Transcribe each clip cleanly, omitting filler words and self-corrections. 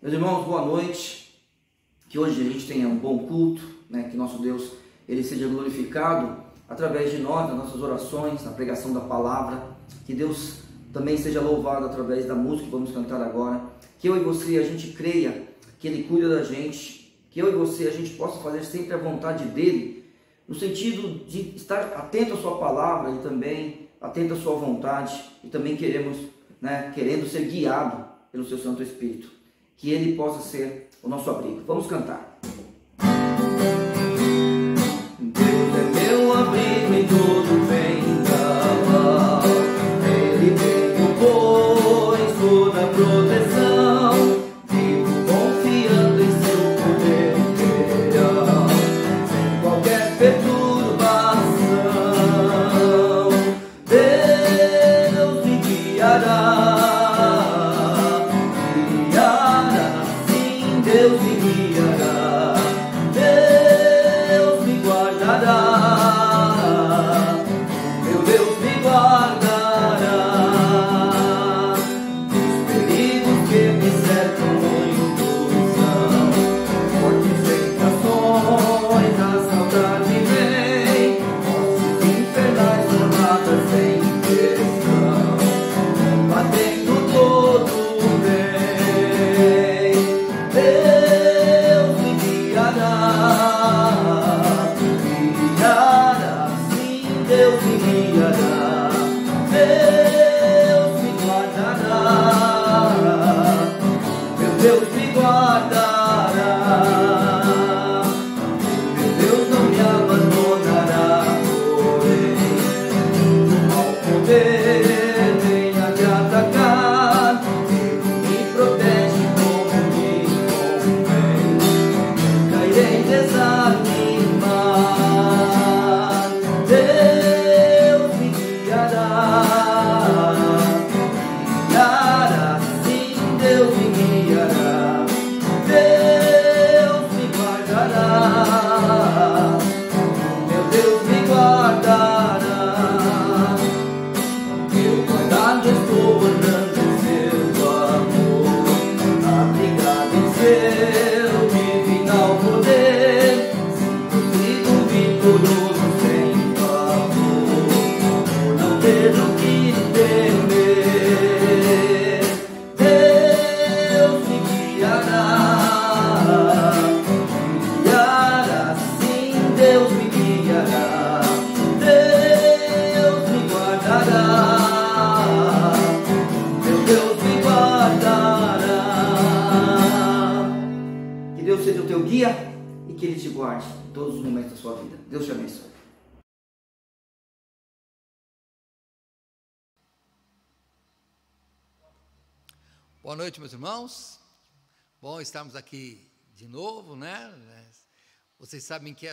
Meus irmãos, boa noite. Que hoje a gente tenha um bom culto, né? Que nosso Deus ele seja glorificado através de nós, nas nossas orações, na pregação da palavra. Que Deus também seja louvado através da música que vamos cantar agora. Que eu e você a gente creia que Ele cuida da gente. Que eu e você a gente possa fazer sempre a vontade dEle, no sentido de estar atento à sua palavra e também atento à sua vontade, e também querendo ser guiado pelo seu Santo Espírito. Que Ele possa ser o nosso abrigo. Vamos cantar. Deus é meu abrigo em todo vendaval. Ele me compôs toda a proteção. Vivo confiando em seu poder real, sem qualquer perturbação. Deus me guiará. Deus me guiará, Deus me guardará, meu Deus me guardará, dos perigos que me cercam muitos são, fortes tentações, a saudade vem, hostes infernais formadas sem intenção, batendo todo o bem. Deus me guiará, sim, Deus me guiará, Deus me guardará, meu Deus me guardará, meu Deus não me abandonará, porém, ao poder venha te atacar, Ele me protege como me desanimar. Deus me guiará, sim, Deus me guiará, Deus me guardará, meu Deus me guardará. Eu guardado estou andando em seu amor, abrigado em seu divino poder, sinto vitorioso sem pavor, não tenho que temer. Deus me guiará, sim, Deus me guiará, Deus me guardará, meu Deus me guardará. Que Deus seja o teu guia e que Ele te guarde em todos os momentos da sua vida. Deus te abençoe. Boa noite, meus irmãos. Bom estarmos aqui de novo, né? Vocês sabem que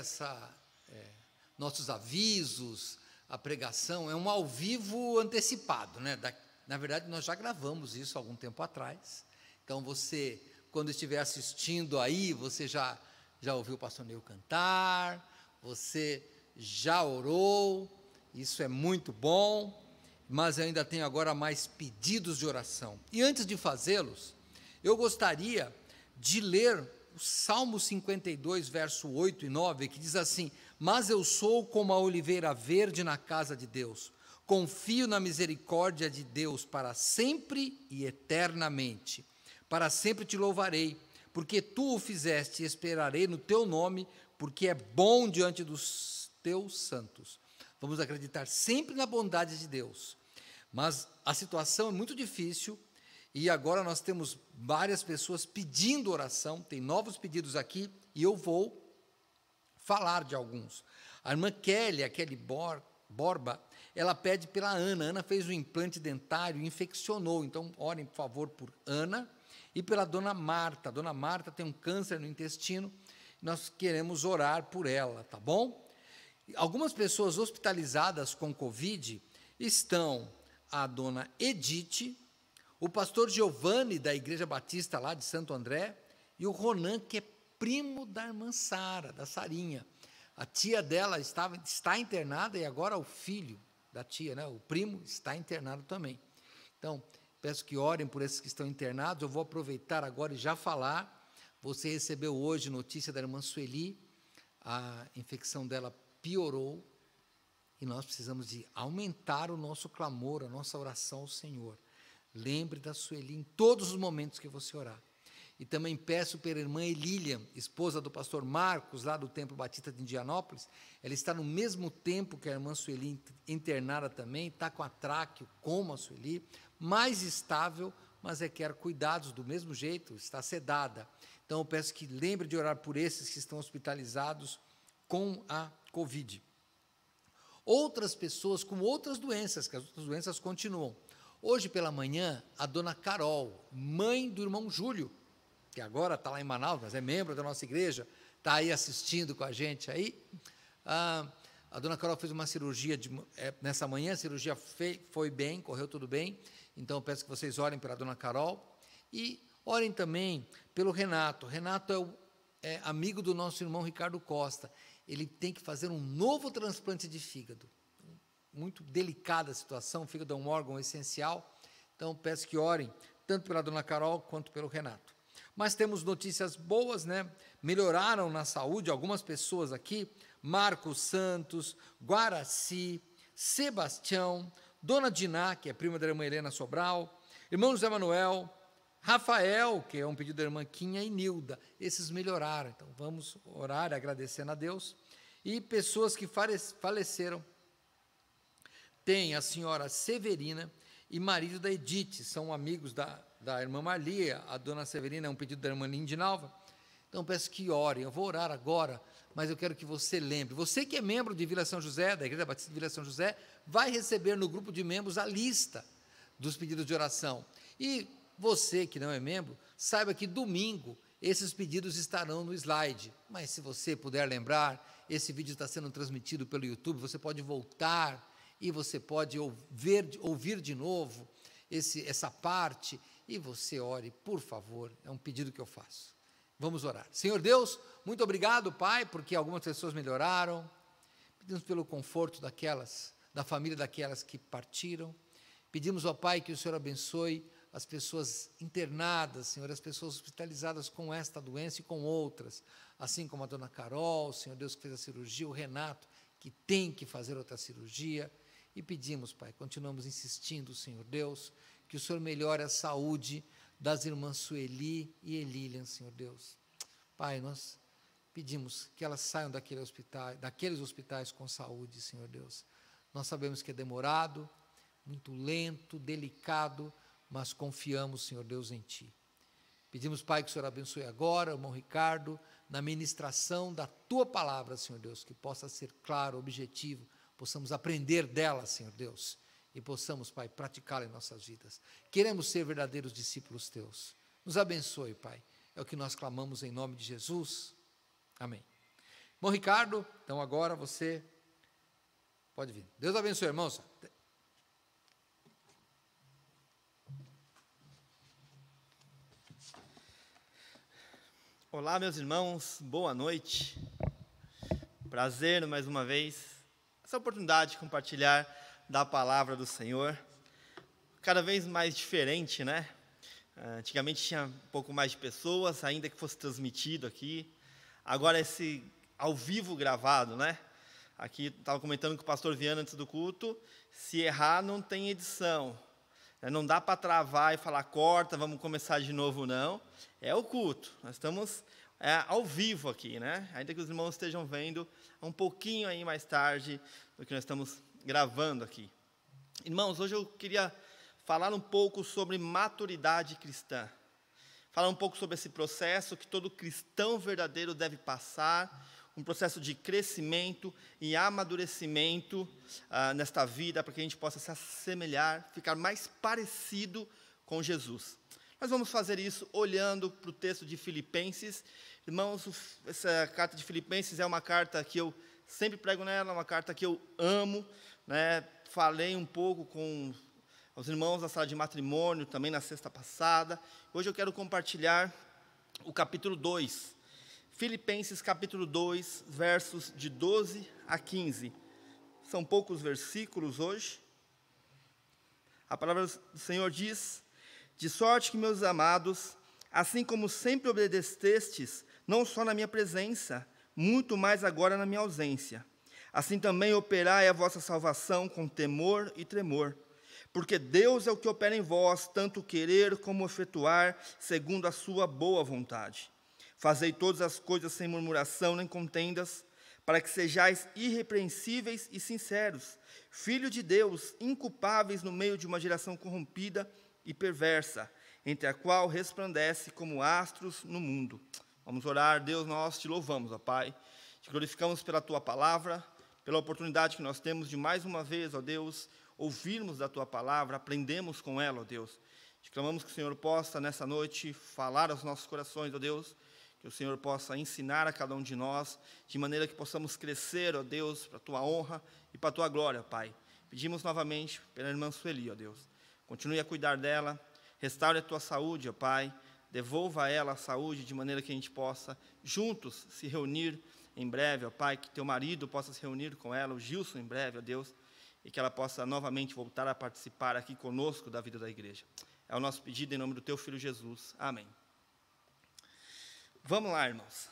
nossos avisos, a pregação é um ao vivo antecipado, né? Na verdade, nós já gravamos isso há algum tempo atrás. Então, você, quando estiver assistindo aí, você já ouviu o pastor Neu cantar, você já orou, isso é muito bom, mas eu ainda tenho agora mais pedidos de oração. E antes de fazê-los, eu gostaria de ler o Salmo 52, verso 8 e 9, que diz assim: mas eu sou como a oliveira verde na casa de Deus, confio na misericórdia de Deus para sempre e eternamente. Para sempre te louvarei, porque tu o fizeste, e esperarei no teu nome, porque é bom diante dos teus santos. Vamos acreditar sempre na bondade de Deus, mas a situação é muito difícil, e agora nós temos várias pessoas pedindo oração, tem novos pedidos aqui, e eu vou falar de alguns. A irmã Kelly Borba, ela pede pela Ana. Ana fez um implante dentário e infeccionou, então orem, por favor, por Ana, e pela dona Marta. A dona Marta tem um câncer no intestino, nós queremos orar por ela, tá bom? Algumas pessoas hospitalizadas com Covid estão a dona Edith, o pastor Giovanni, da Igreja Batista lá de Santo André, e o Ronan, que é primo da irmã Sara, da Sarinha. A tia dela está internada, e agora o filho da tia, né, o primo, está internado também. Então, peço que orem por esses que estão internados. Eu vou aproveitar agora e já falar. Você recebeu hoje notícia da irmã Sueli, a infecção dela piorou, e nós precisamos de aumentar o nosso clamor, a nossa oração ao Senhor. Lembre da Sueli em todos os momentos que você orar. E também peço pela irmã Elília, esposa do pastor Marcos, lá do Templo Batista de Indianópolis. Ela está no mesmo tempo que a irmã Sueli, internada também, está com a tráqueo, como a Sueli, mais estável, mas requer cuidados do mesmo jeito, está sedada. Então eu peço que lembre de orar por esses que estão hospitalizados com a Covid. Outras pessoas com outras doenças, que as outras doenças continuam. Hoje pela manhã, a dona Carol, mãe do irmão Júlio, que agora está lá em Manaus, mas é membro da nossa igreja, está aí assistindo com a gente aí. A dona Carol fez uma cirurgia nessa manhã, a cirurgia foi bem, correu tudo bem, então eu peço que vocês orem pela dona Carol e orem também pelo Renato. Renato é amigo do nosso irmão Ricardo Costa, ele tem que fazer um novo transplante de fígado, muito delicada a situação, o fígado é um órgão essencial, então peço que orem tanto pela dona Carol quanto pelo Renato. Mas temos notícias boas, né? Melhoraram na saúde algumas pessoas aqui, Marcos Santos, Guaraci, Sebastião, Dona Diná, que é prima da irmã Helena Sobral, irmão José Manuel, Rafael, que é um pedido da irmã Quinha, e Nilda, esses melhoraram, então vamos orar agradecendo a Deus, e pessoas que faleceram, tem a senhora Severina e marido da Edith, são amigos da irmã Marlia, a dona Severina é um pedido da irmã Lindinalva, então peço que orem, eu vou orar agora, mas eu quero que você lembre, você que é membro de Vila São José, da Igreja Batista de Vila São José, vai receber no grupo de membros a lista dos pedidos de oração, e você que não é membro, saiba que domingo esses pedidos estarão no slide, mas se você puder lembrar, esse vídeo está sendo transmitido pelo YouTube, você pode voltar e você pode ouvir de novo essa parte, e você ore, por favor, é um pedido que eu faço. Vamos orar. Senhor Deus, muito obrigado, Pai, porque algumas pessoas melhoraram, pedimos pelo conforto da família daquelas que partiram, pedimos ao Pai que o Senhor abençoe as pessoas internadas, Senhor, as pessoas hospitalizadas com esta doença e com outras, assim como a dona Carol, Senhor Deus, que fez a cirurgia, o Renato, que tem que fazer outra cirurgia, e pedimos, Pai, continuamos insistindo, Senhor Deus, que o Senhor melhore a saúde das irmãs Sueli e Elília, Senhor Deus. Pai, nós pedimos que elas saiam daqueles hospitais com saúde, Senhor Deus. Nós sabemos que é demorado, muito lento, delicado, mas confiamos, Senhor Deus, em Ti. Pedimos, Pai, que o Senhor abençoe agora o irmão Ricardo, na ministração da Tua palavra, Senhor Deus, que possa ser claro, objetivo, possamos aprender dela, Senhor Deus, e possamos, Pai, praticá-la em nossas vidas. Queremos ser verdadeiros discípulos Teus. Nos abençoe, Pai. É o que nós clamamos em nome de Jesus. Amém. Irmão Ricardo, então agora você pode vir. Deus abençoe, irmãos. Olá, meus irmãos, boa noite. Prazer, mais uma vez, essa oportunidade de compartilhar da palavra do Senhor. Cada vez mais diferente, né? Antigamente tinha um pouco mais de pessoas, ainda que fosse transmitido aqui. Agora esse ao vivo gravado, né? Aqui estava comentando com o pastor Viana antes do culto, se errar não tem edição. Não dá para travar e falar, corta, vamos começar de novo, não. É o culto. Nós estamos ao vivo aqui, né? Ainda que os irmãos estejam vendo um pouquinho aí mais tarde do que nós estamos gravando aqui. Irmãos, hoje eu queria falar um pouco sobre maturidade cristã. Falar um pouco sobre esse processo que todo cristão verdadeiro deve passar, um processo de crescimento e amadurecimento nesta vida, para que a gente possa se assemelhar, ficar mais parecido com Jesus. Nós vamos fazer isso olhando para o texto de Filipenses. Irmãos, essa carta de Filipenses é uma carta que eu sempre prego nela, uma carta que eu amo, né? Falei um pouco com os irmãos da sala de matrimônio também na sexta passada. Hoje eu quero compartilhar o capítulo 2. Filipenses capítulo 2, versos de 12 a 15. São poucos versículos hoje. A palavra do Senhor diz: De sorte que, meus amados, assim como sempre obedecestes, não só na minha presença, muito mais agora na minha ausência, assim também operai a vossa salvação com temor e tremor, porque Deus é o que opera em vós, tanto querer como efetuar, segundo a sua boa vontade. Fazei todas as coisas sem murmuração nem contendas, para que sejais irrepreensíveis e sinceros, filhos de Deus, inculpáveis no meio de uma geração corrompida e perversa, entre a qual resplandece como astros no mundo. Vamos orar. Deus, nós te louvamos, ó Pai, te glorificamos pela tua palavra, pela oportunidade que nós temos de mais uma vez, ó Deus, ouvirmos da tua palavra, aprendemos com ela, ó Deus. Te clamamos que o Senhor possa nessa noite falar aos nossos corações, ó Deus, que o Senhor possa ensinar a cada um de nós, de maneira que possamos crescer, ó Deus, para a tua honra e para a tua glória, Pai. Pedimos novamente pela irmã Sueli, ó Deus. Continue a cuidar dela, restaure a tua saúde, ó Pai. Devolva a ela a saúde, de maneira que a gente possa juntos se reunir em breve, ó Pai. Que teu marido possa se reunir com ela, o Gilson, em breve, ó Deus. E que ela possa novamente voltar a participar aqui conosco da vida da igreja. É o nosso pedido em nome do teu Filho Jesus. Amém. Vamos lá, irmãos.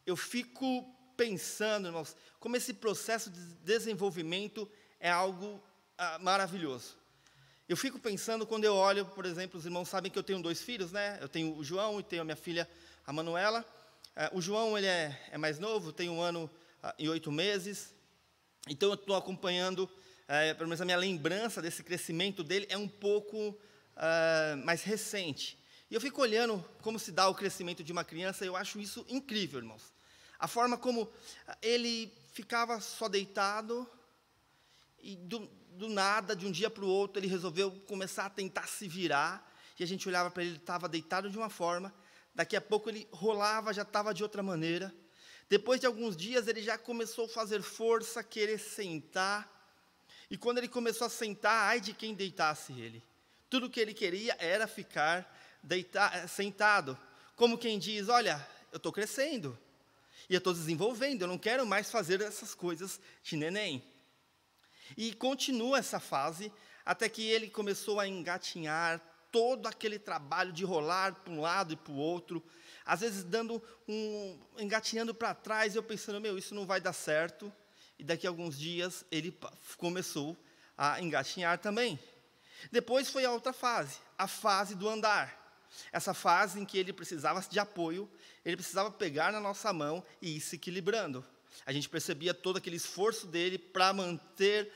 Eu fico pensando, irmãos, como esse processo de desenvolvimento é algo maravilhoso. Eu fico pensando quando eu olho, por exemplo, os irmãos sabem que eu tenho 2 filhos, né? Eu tenho o João e tenho a minha filha, a Manuela. O João, ele é mais novo, tem 1 ano e 8 meses. Então, eu estou acompanhando, pelo menos a minha lembrança desse crescimento dele é um pouco mais recente. E eu fico olhando como se dá o crescimento de uma criança, e eu acho isso incrível, irmãos. A forma como ele ficava só deitado, e do nada, de um dia para o outro, ele resolveu começar a tentar se virar, e a gente olhava para ele, ele estava deitado de uma forma, daqui a pouco ele rolava, já estava de outra maneira. Depois de alguns dias, ele já começou a fazer força, querer sentar, e quando ele começou a sentar, ai de quem deitasse ele. Tudo que ele queria era ficar sentado, como quem diz, olha, eu estou crescendo, e eu estou desenvolvendo, eu não quero mais fazer essas coisas de neném. E continua essa fase, até que ele começou a engatinhar, todo aquele trabalho de rolar para um lado e para o outro, às vezes engatinhando para trás, e eu pensando, isso não vai dar certo, e daqui a alguns dias ele começou a engatinhar também. Depois foi a outra fase, a fase do andar. Essa fase em que ele precisava de apoio, ele precisava pegar na nossa mão e ir se equilibrando. A gente percebia todo aquele esforço dele para manter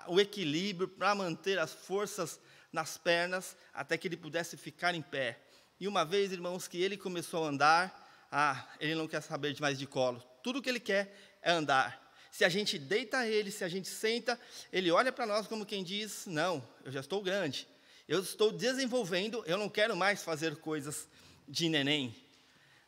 o equilíbrio, para manter as forças nas pernas, até que ele pudesse ficar em pé. E uma vez, irmãos, que ele começou a andar, ele não quer saber mais de colo. Tudo que ele quer é andar. Se a gente deita ele, se a gente senta, ele olha para nós como quem diz, não, eu já estou grande. Eu estou desenvolvendo, eu não quero mais fazer coisas de neném.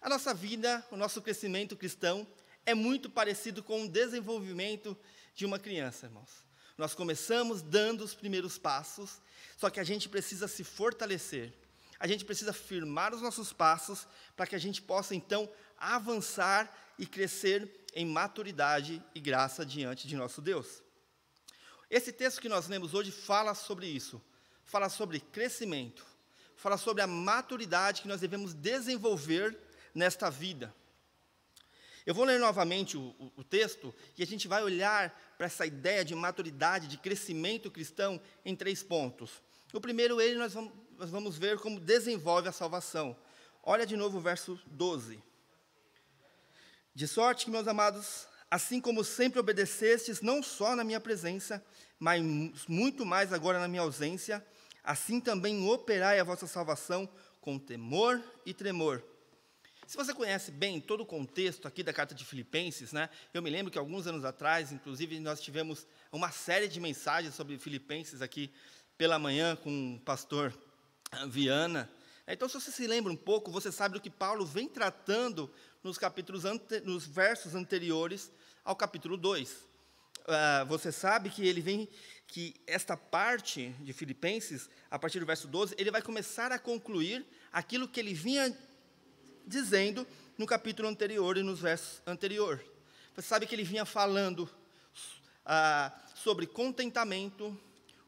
A nossa vida, o nosso crescimento cristão é muito parecido com o desenvolvimento de uma criança, irmãos. Nós começamos dando os primeiros passos, só que a gente precisa se fortalecer. A gente precisa firmar os nossos passos para que a gente possa, então, avançar e crescer em maturidade e graça diante de nosso Deus. Esse texto que nós lemos hoje fala sobre isso. Fala sobre crescimento, fala sobre a maturidade que nós devemos desenvolver nesta vida. Eu vou ler novamente o texto e a gente vai olhar para essa ideia de maturidade, de crescimento cristão em 3 pontos. O primeiro, nós vamos ver como desenvolve a salvação. Olha de novo o verso 12. De sorte que, meus amados, assim como sempre obedecestes, não só na minha presença, mas muito mais agora na minha ausência, assim também operai a vossa salvação com temor e tremor. Se você conhece bem todo o contexto aqui da carta de Filipenses, né? Eu me lembro que alguns anos atrás, inclusive, nós tivemos uma série de mensagens sobre Filipenses aqui pela manhã com o pastor Viana. Então, se você se lembra um pouco, você sabe do que Paulo vem tratando nos versos anteriores ao capítulo 2. Você sabe que esta parte de Filipenses, a partir do verso 12, ele vai começar a concluir aquilo que ele vinha dizendo no capítulo anterior e nos versos anteriores. Você sabe que ele vinha falando sobre contentamento,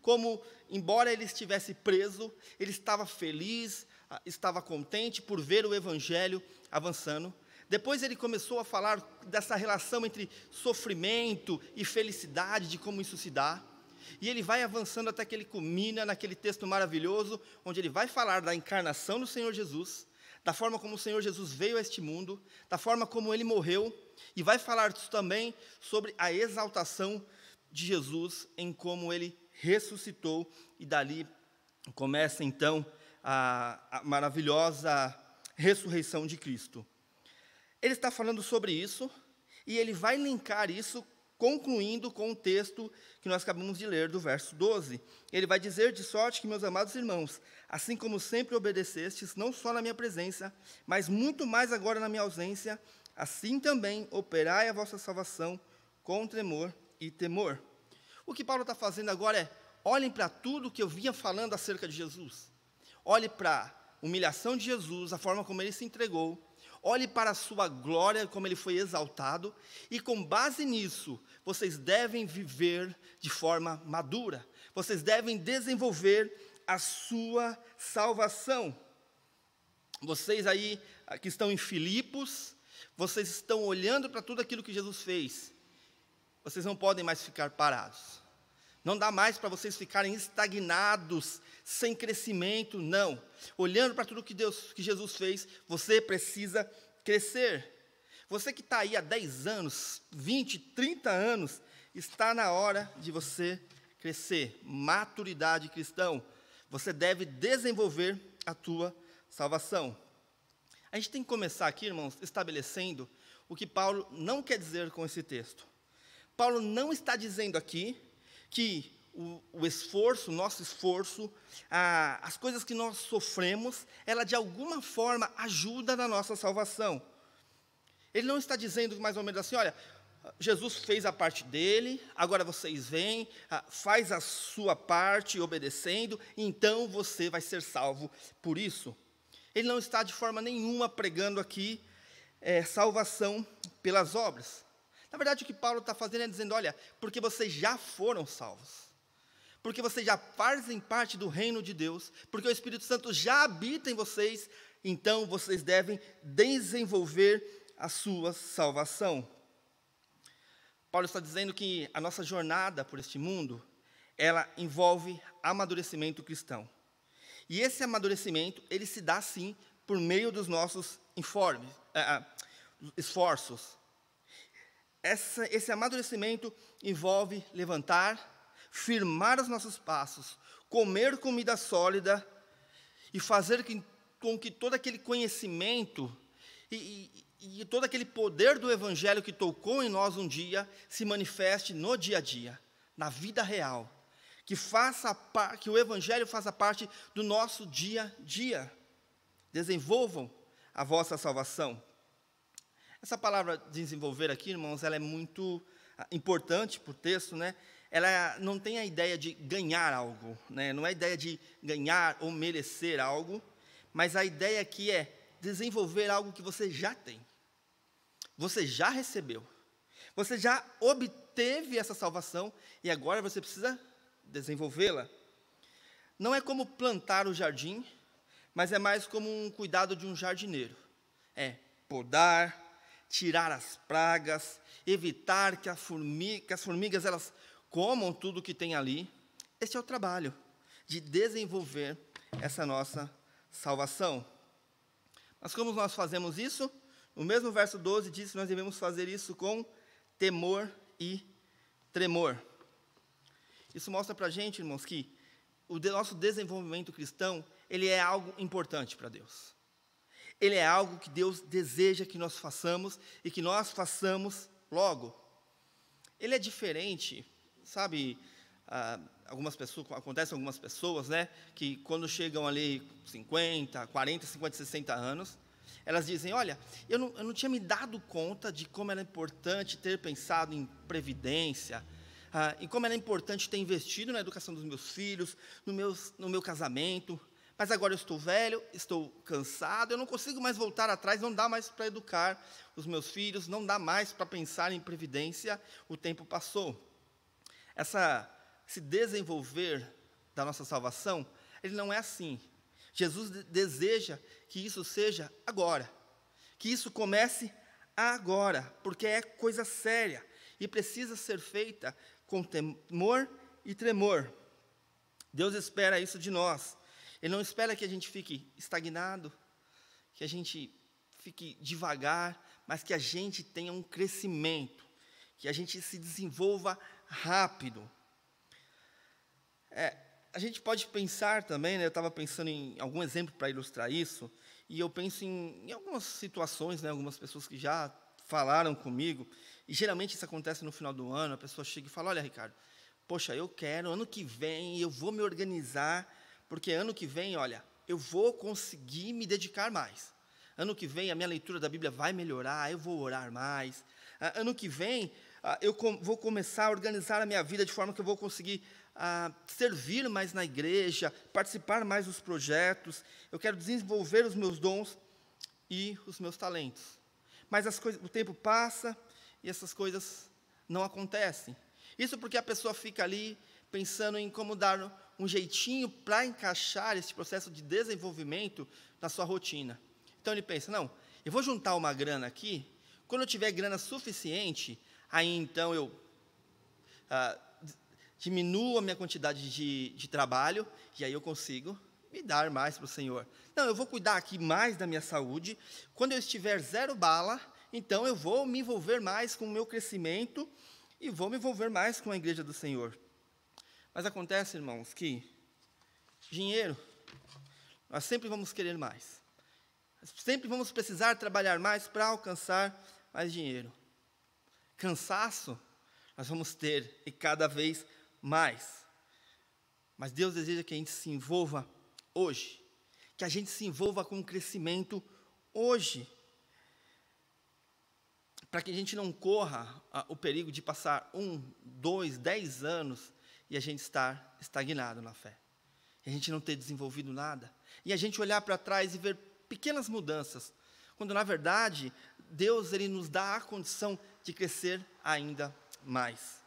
como embora ele estivesse preso, ele estava feliz, estava contente por ver o evangelho avançando. Depois ele começou a falar dessa relação entre sofrimento e felicidade, de como isso se dá. E ele vai avançando até que ele culmina naquele texto maravilhoso, onde ele vai falar da encarnação do Senhor Jesus, da forma como o Senhor Jesus veio a este mundo, da forma como ele morreu, e vai falar também sobre a exaltação de Jesus, em como ele ressuscitou, e dali começa então a maravilhosa ressurreição de Cristo. Ele está falando sobre isso, e ele vai linkar isso, concluindo com o texto que nós acabamos de ler, do verso 12. Ele vai dizer: de sorte que, meus amados irmãos, assim como sempre obedecestes, não só na minha presença, mas muito mais agora na minha ausência, assim também operai a vossa salvação com tremor e temor. O que Paulo está fazendo agora é: olhem para tudo que eu vinha falando acerca de Jesus. Olhe para a humilhação de Jesus, a forma como ele se entregou. Olhe para a sua glória, como ele foi exaltado, e com base nisso, vocês devem viver de forma madura. Vocês devem desenvolver a sua salvação. Vocês aí que estão em Filipos, vocês estão olhando para tudo aquilo que Jesus fez. Vocês não podem mais ficar parados. Não dá mais para vocês ficarem estagnados, sem crescimento, não. Olhando para tudo que Jesus fez, você precisa crescer. Você que está aí há 10 anos, 20, 30 anos, está na hora de você crescer. Maturidade cristã. Você deve desenvolver a tua salvação. A gente tem que começar aqui, irmãos, estabelecendo o que Paulo não quer dizer com esse texto. Paulo não está dizendo aqui que o esforço, o nosso esforço, as coisas que nós sofremos, ela de alguma forma ajuda na nossa salvação. Ele não está dizendo mais ou menos assim: olha, Jesus fez a parte dele, agora vocês vêm, faz a sua parte obedecendo, então você vai ser salvo por isso. Ele não está de forma nenhuma pregando aqui salvação pelas obras. Na verdade, o que Paulo está fazendo é dizendo: olha, porque vocês já foram salvos, porque vocês já fazem parte do reino de Deus, porque o Espírito Santo já habita em vocês, então vocês devem desenvolver a sua salvação. Paulo está dizendo que a nossa jornada por este mundo, ela envolve amadurecimento cristão. E esse amadurecimento, ele se dá sim por meio dos nossos esforços. Esse amadurecimento envolve levantar, firmar os nossos passos, comer comida sólida e fazer com que todo aquele conhecimento e todo aquele poder do Evangelho que tocou em nós um dia se manifeste no dia a dia, na vida real. Que o Evangelho faça parte do nosso dia a dia. Desenvolvam a vossa salvação. Essa palavra desenvolver aqui, irmãos, ela é muito importante para o texto, né? Ela não tem a ideia de ganhar algo, né? Não é a ideia de ganhar ou merecer algo, mas a ideia aqui é desenvolver algo que você já tem. Você já recebeu. Você já obteve essa salvação e agora você precisa desenvolvê-la. Não é como plantar o jardim, mas é mais como um cuidado de um jardineiro. É podar, tirar as pragas, evitar que as formigas elas comam tudo que tem ali. Esse é o trabalho de desenvolver essa nossa salvação. Mas como nós fazemos isso? No mesmo verso 12 diz que nós devemos fazer isso com temor e tremor. Isso mostra para a gente, irmãos, que o nosso desenvolvimento cristão, ele é algo importante para Deus. Ele é algo que Deus deseja que nós façamos e que nós façamos logo. Ele é diferente, sabe, acontece com algumas pessoas, né, que quando chegam ali 50, 40, 50, 60 anos, elas dizem: olha, eu não tinha me dado conta de como era importante ter pensado em previdência, e como era importante ter investido na educação dos meus filhos, no meu casamento, mas agora eu estou velho, estou cansado, eu não consigo mais voltar atrás, não dá mais para educar os meus filhos, não dá mais para pensar em previdência, o tempo passou. Esse desenvolver da nossa salvação, ele não é assim. Jesus deseja que isso seja agora, que isso comece agora, porque é coisa séria e precisa ser feita com temor e tremor. Deus espera isso de nós. Ele não espera que a gente fique estagnado, que a gente fique devagar, mas que a gente tenha um crescimento, que a gente se desenvolva rápido. A gente pode pensar também, né, eu estava pensando em algum exemplo para ilustrar isso, e eu penso em algumas situações, né, algumas pessoas que já falaram comigo, e geralmente isso acontece no final do ano, a pessoa chega e fala, olha, Ricardo, poxa, eu quero, ano que vem eu vou me organizar, porque ano que vem, olha, eu vou conseguir me dedicar mais. Ano que vem a minha leitura da Bíblia vai melhorar, eu vou orar mais. Ano que vem eu vou começar a organizar a minha vida de forma que eu vou conseguir servir mais na igreja, participar mais dos projetos. Eu quero desenvolver os meus dons e os meus talentos. Mas o tempo passa e essas coisas não acontecem. Isso porque a pessoa fica ali pensando em como dar um jeitinho para encaixar esse processo de desenvolvimento na sua rotina. Então ele pensa, não, eu vou juntar uma grana aqui, quando eu tiver grana suficiente, aí então eu diminuo a minha quantidade de trabalho, e aí eu consigo me dar mais para o Senhor. Não, eu vou cuidar aqui mais da minha saúde, quando eu estiver 0 bala, então eu vou me envolver mais com o meu crescimento, e vou me envolver mais com a igreja do Senhor. Mas acontece, irmãos, que dinheiro, nós sempre vamos querer mais. Sempre vamos precisar trabalhar mais para alcançar mais dinheiro. Cansaço, nós vamos ter, e cada vez mais. Mas Deus deseja que a gente se envolva hoje, que a gente se envolva com o crescimento hoje, para que a gente não corra o perigo de passar 1, 2, 10 anos e a gente estar estagnado na fé. E a gente não ter desenvolvido nada. E a gente olhar para trás e ver pequenas mudanças, quando na verdade Deus ele nos dá a condição de crescer ainda mais.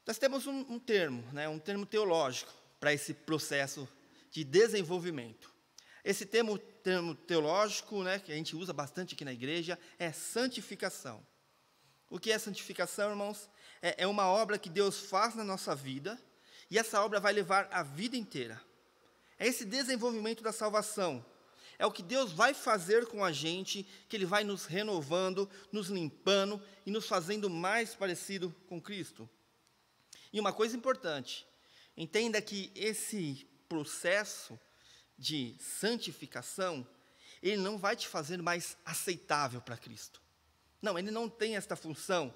Nós temos um termo, né, um termo teológico para esse processo de desenvolvimento. Esse termo teológico, né, que a gente usa bastante aqui na igreja, é santificação. O que é santificação, irmãos? É uma obra que Deus faz na nossa vida, e essa obra vai levar a vida inteira. É esse desenvolvimento da salvação. É o que Deus vai fazer com a gente, que Ele vai nos renovando, nos limpando e nos fazendo mais parecido com Cristo. E uma coisa importante, entenda que esse processo de santificação, ele não vai te fazer mais aceitável para Cristo. Não, ele não tem esta função.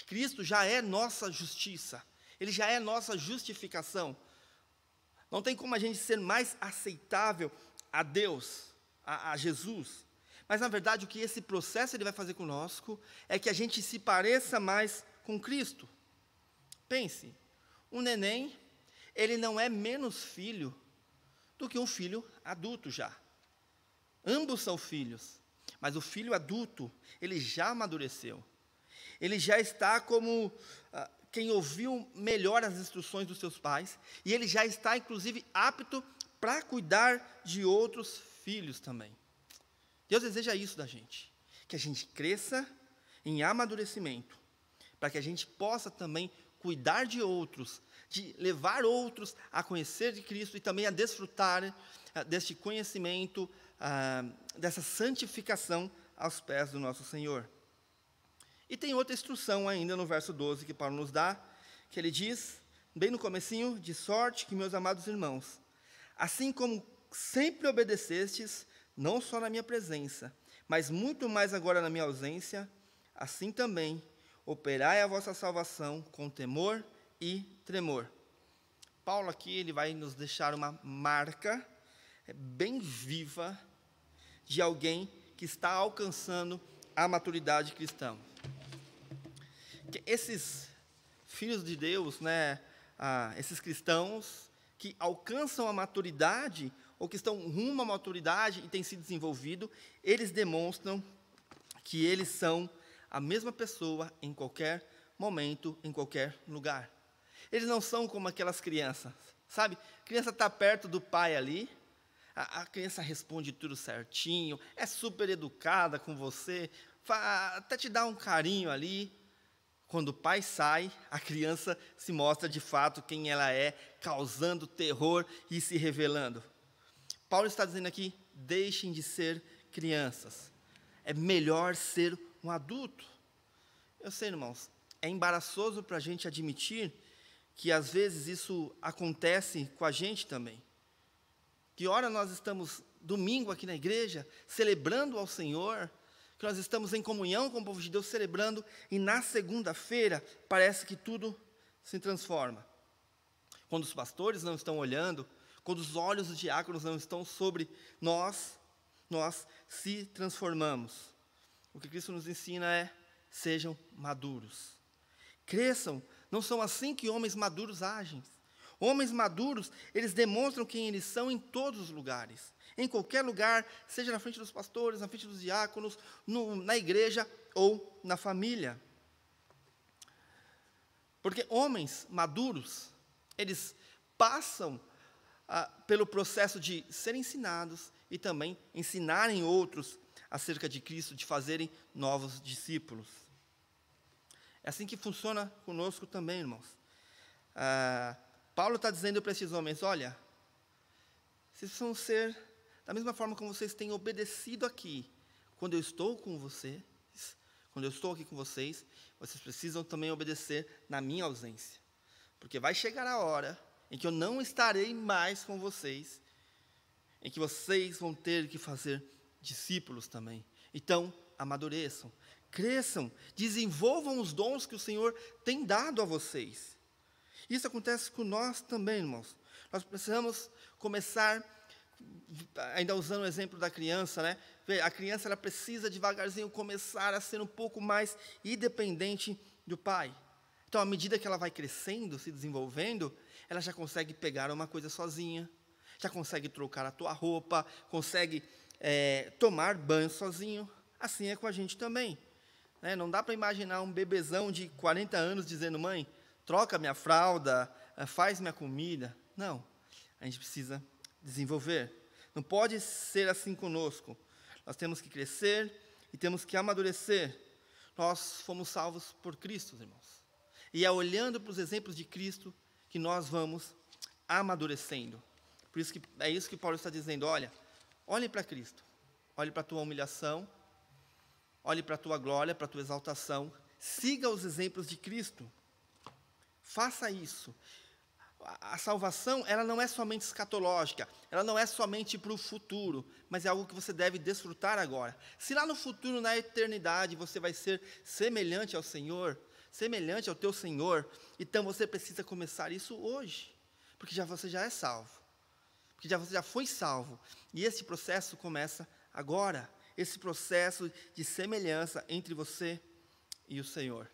Cristo já é nossa justiça, Ele já é nossa justificação. Não tem como a gente ser mais aceitável a Deus, a Jesus. Mas, na verdade, o que esse processo ele vai fazer conosco é que a gente se pareça mais com Cristo. Pense, um neném, ele não é menos filho do que um filho adulto já. Ambos são filhos, mas o filho adulto, ele já amadureceu. Ele já está como quem ouviu melhor as instruções dos seus pais, e ele já está, inclusive, apto para cuidar de outros filhos também. Deus deseja isso da gente, que a gente cresça em amadurecimento, para que a gente possa também cuidar de outros, de levar outros a conhecer de Cristo e também a desfrutar deste conhecimento, dessa santificação aos pés do nosso Senhor. E tem outra instrução ainda no verso 12 que Paulo nos dá, que ele diz, bem no comecinho, de sorte que, meus amados irmãos, assim como sempre obedecestes, não só na minha presença, mas muito mais agora na minha ausência, assim também operai a vossa salvação com temor e tremor. Paulo aqui ele vai nos deixar uma marca bem viva de alguém que está alcançando a maturidade cristã. Esses filhos de Deus, né, esses cristãos que alcançam a maturidade, ou que estão rumo à maturidade e têm se desenvolvido, eles demonstram que eles são a mesma pessoa em qualquer momento, em qualquer lugar. Eles não são como aquelas crianças, sabe? A criança está perto do pai ali, a criança responde tudo certinho, é super educada com você, até te dá um carinho ali. Quando o pai sai, a criança se mostra de fato quem ela é, causando terror e se revelando. Paulo está dizendo aqui, deixem de ser crianças. É melhor ser um adulto. Eu sei, irmãos, é embaraçoso para a gente admitir que às vezes isso acontece com a gente também. Que hora nós estamos domingo aqui na igreja, celebrando ao Senhor, que nós estamos em comunhão com o povo de Deus, celebrando, e na segunda-feira parece que tudo se transforma. Quando os pastores não estão olhando, quando os olhos dos diáconos não estão sobre nós se transformamos. O que Cristo nos ensina é, sejam maduros. Cresçam, não são assim que homens maduros agem. Homens maduros, eles demonstram quem eles são em todos os lugares. Em qualquer lugar, seja na frente dos pastores, na frente dos diáconos, na igreja ou na família. Porque homens maduros, eles passam pelo processo de serem ensinados e também ensinarem outros acerca de Cristo, de fazerem novos discípulos. É assim que funciona conosco também, irmãos. Paulo está dizendo para esses homens, olha, vocês precisam ser da mesma forma como vocês têm obedecido aqui. Quando eu estou com vocês, quando eu estou aqui com vocês, vocês precisam também obedecer na minha ausência. Porque vai chegar a hora em que eu não estarei mais com vocês, em que vocês vão ter que fazer discípulos também. Então, amadureçam, cresçam, desenvolvam os dons que o Senhor tem dado a vocês. Isso acontece com nós também, irmãos. Nós precisamos começar, ainda usando o exemplo da criança, né? A criança ela precisa devagarzinho começar a ser um pouco mais independente do pai. Então, à medida que ela vai crescendo, se desenvolvendo, ela já consegue pegar uma coisa sozinha, já consegue trocar a tua roupa, consegue tomar banho sozinho. Assim é com a gente também. Né? Não dá para imaginar um bebezão de 40 anos dizendo, mãe, troca minha fralda, faz minha comida. Não, a gente precisa desenvolver. Não pode ser assim conosco. Nós temos que crescer e temos que amadurecer. Nós fomos salvos por Cristo, irmãos. E é olhando para os exemplos de Cristo que nós vamos amadurecendo. Por isso que é isso que Paulo está dizendo, olhe para Cristo, olhe para a tua humilhação, olhe para a tua glória, para a tua exaltação, siga os exemplos de Cristo, faça isso. A salvação, ela não é somente escatológica, ela não é somente para o futuro, mas é algo que você deve desfrutar agora. Se lá no futuro, na eternidade, você vai ser semelhante ao Senhor, semelhante ao teu Senhor, então você precisa começar isso hoje, porque você já é salvo, porque você já foi salvo, e esse processo começa agora, esse processo de semelhança entre você e o Senhor.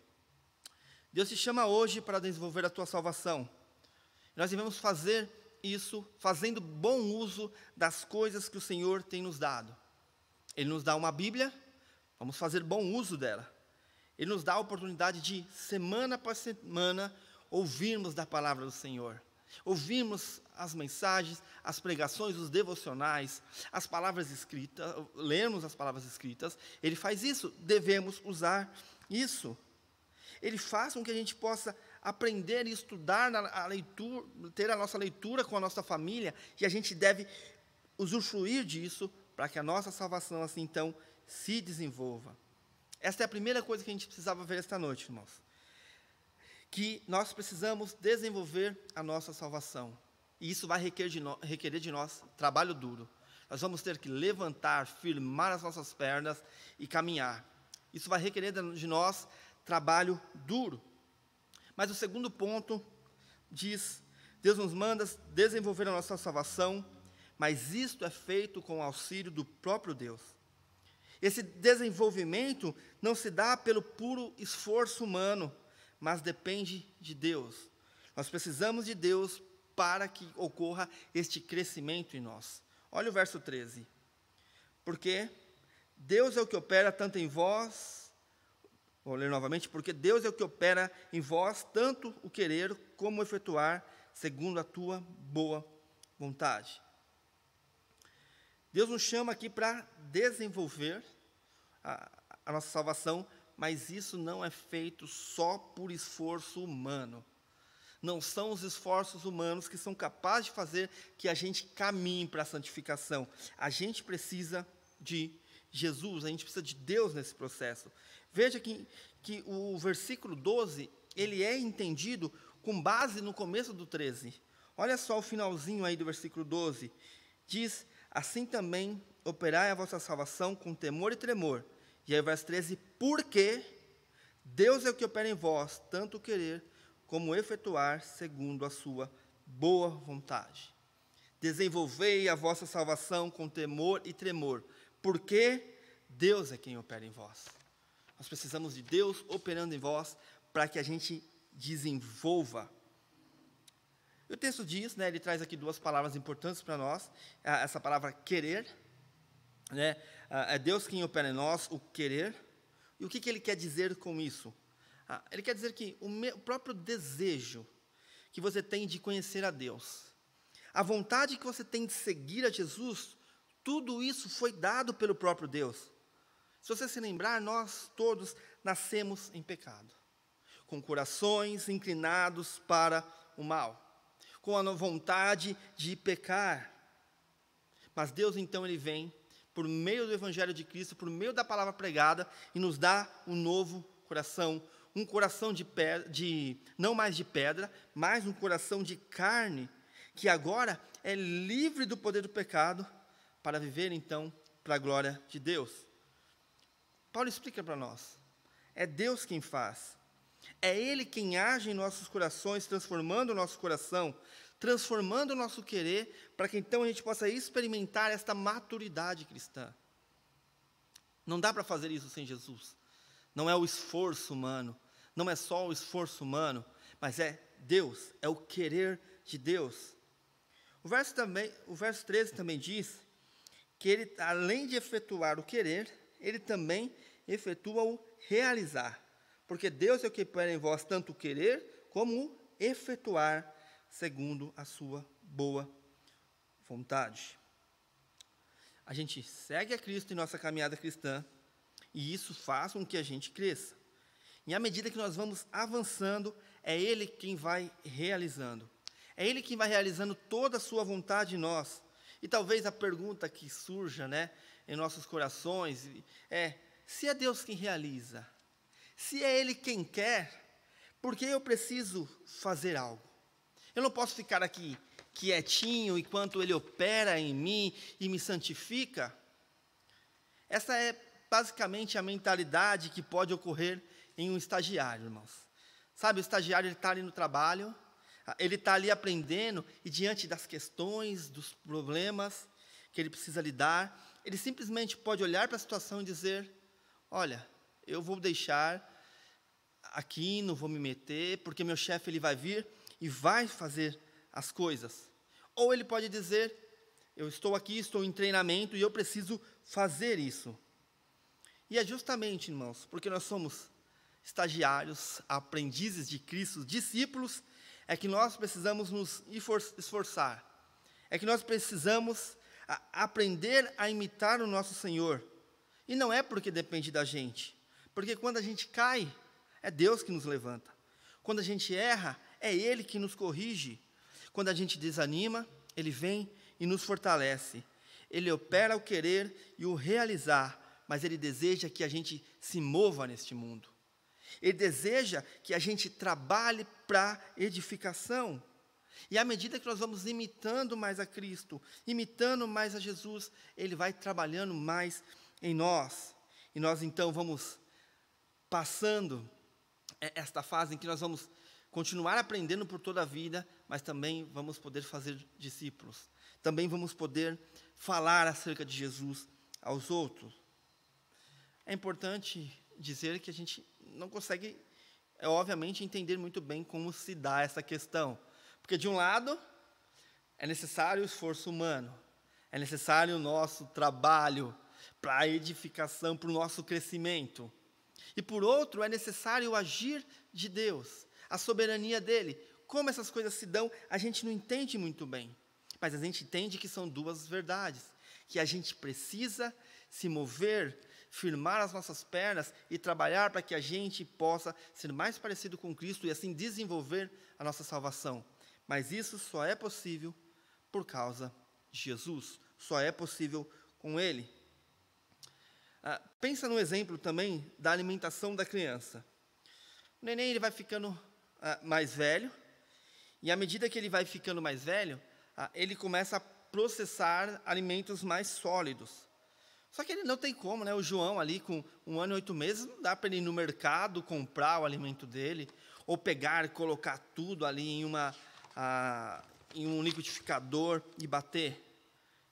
Deus te chama hoje para desenvolver a tua salvação. Nós devemos fazer isso fazendo bom uso das coisas que o Senhor tem nos dado. Ele nos dá uma Bíblia, vamos fazer bom uso dela. Ele nos dá a oportunidade de, semana após semana, ouvirmos da palavra do Senhor. Ouvirmos as mensagens, as pregações, os devocionais, as palavras escritas, lermos as palavras escritas. Ele faz isso, devemos usar isso. Ele faz com que a gente possa aprender e estudar a leitura, ter a nossa leitura com a nossa família, e a gente deve usufruir disso para que a nossa salvação, assim, então, se desenvolva. Esta é a primeira coisa que a gente precisava ver esta noite, irmãos. Que nós precisamos desenvolver a nossa salvação. E isso vai requerer de nós trabalho duro. Nós vamos ter que levantar, firmar as nossas pernas e caminhar. Isso vai requerer de nós trabalho duro. Mas o segundo ponto diz, Deus nos manda desenvolver a nossa salvação, mas isto é feito com o auxílio do próprio Deus. Esse desenvolvimento não se dá pelo puro esforço humano, mas depende de Deus. Nós precisamos de Deus para que ocorra este crescimento em nós. Olha o verso 13. Porque Deus é o que opera tanto em vós, Vou ler novamente. Porque Deus é o que opera em vós, tanto o querer como o efetuar, segundo a tua boa vontade. Deus nos chama aqui para desenvolver a nossa salvação, mas isso não é feito só por esforço humano. Não são os esforços humanos que são capazes de fazer que a gente caminhe para a santificação. A gente precisa de Jesus, a gente precisa de Deus nesse processo. Veja que o versículo 12, ele é entendido com base no começo do 13. Olha só o finalzinho aí do versículo 12. Diz: assim também operai a vossa salvação com temor e tremor. E aí o verso 13, porque Deus é o que opera em vós, tanto o querer como o efetuar, segundo a sua boa vontade. Desenvolvei a vossa salvação com temor e tremor, porque Deus é quem opera em vós. Nós precisamos de Deus operando em vós para que a gente desenvolva. E o texto diz, ele traz aqui duas palavras importantes para nós, essa palavra querer, é Deus quem opera em nós, o querer. E o que ele quer dizer com isso? Ele quer dizer que o próprio desejo que você tem de conhecer a Deus, a vontade que você tem de seguir a Jesus, tudo isso foi dado pelo próprio Deus. Se você se lembrar, nós todos nascemos em pecado, com corações inclinados para o mal, com a vontade de pecar. Mas Deus, então, ele vem, por meio do Evangelho de Cristo, por meio da palavra pregada, e nos dá um novo coração, um coração não mais de pedra, mas um coração de carne, que agora é livre do poder do pecado, para viver, então, para a glória de Deus. Paulo explica para nós, é Deus quem faz, é Ele quem age em nossos corações, transformando o nosso coração, transformando o nosso querer, para que então a gente possa experimentar esta maturidade cristã. Não dá para fazer isso sem Jesus. Não é o esforço humano, não é só o esforço humano, mas é Deus, é o querer de Deus. O verso 13 também diz que ele, além de efetuar o querer, ele também efetua o realizar. Porque Deus é o que opera em vós tanto o querer como o efetuar, segundo a sua boa vontade. A gente segue a Cristo em nossa caminhada cristã, e isso faz com que a gente cresça. E à medida que nós vamos avançando, é Ele quem vai realizando. É Ele quem vai realizando toda a sua vontade em nós. E talvez a pergunta que surja, em nossos corações é: se é Deus quem realiza, se é Ele quem quer, por que eu preciso fazer algo? Eu não posso ficar aqui quietinho enquanto Ele opera em mim e me santifica? Essa é basicamente a mentalidade que pode ocorrer em um estagiário, irmãos. Sabe, o estagiário está ali no trabalho, ele está ali aprendendo, e diante das questões, dos problemas que ele precisa lidar, ele simplesmente pode olhar para a situação e dizer: olha, eu vou deixar aqui, não vou me meter, porque meu chefe ele vai vir e vai fazer as coisas. Ou ele pode dizer: eu estou aqui, estou em treinamento e eu preciso fazer isso. E é justamente, irmãos, porque nós somos estagiários, aprendizes de Cristo, discípulos, é que nós precisamos nos esforçar. É que nós precisamos aprender a imitar o nosso Senhor. E não é porque depende da gente, porque quando a gente cai, é Deus que nos levanta. Quando a gente erra, é Ele que nos corrige. Quando a gente desanima, Ele vem e nos fortalece. Ele opera o querer e o realizar, mas Ele deseja que a gente se mova neste mundo. Ele deseja que a gente trabalhe para edificação. E à medida que nós vamos imitando mais a Cristo, imitando mais a Jesus, Ele vai trabalhando mais em nós. E nós então vamos passando esta fase em que nós vamos continuar aprendendo por toda a vida, mas também vamos poder fazer discípulos. Também vamos poder falar acerca de Jesus aos outros. É importante dizer que a gente não consegue, obviamente, entender muito bem como se dá essa questão. Porque, de um lado, é necessário o esforço humano, é necessário o nosso trabalho para a edificação, para o nosso crescimento. E por outro, é necessário o agir de Deus, a soberania dele. Como essas coisas se dão, a gente não entende muito bem. Mas a gente entende que são duas verdades, que a gente precisa se mover, firmar as nossas pernas e trabalhar para que a gente possa ser mais parecido com Cristo e assim desenvolver a nossa salvação. Mas isso só é possível por causa de Jesus, só é possível com Ele. Pensa no exemplo também da alimentação da criança. O neném ele vai ficando mais velho, e à medida que ele vai ficando mais velho, ele começa a processar alimentos mais sólidos. Só que ele não tem como, né? O João ali com 1 ano e 8 meses, não dá para ele ir no mercado comprar o alimento dele, ou pegar e colocar tudo ali em um liquidificador e bater.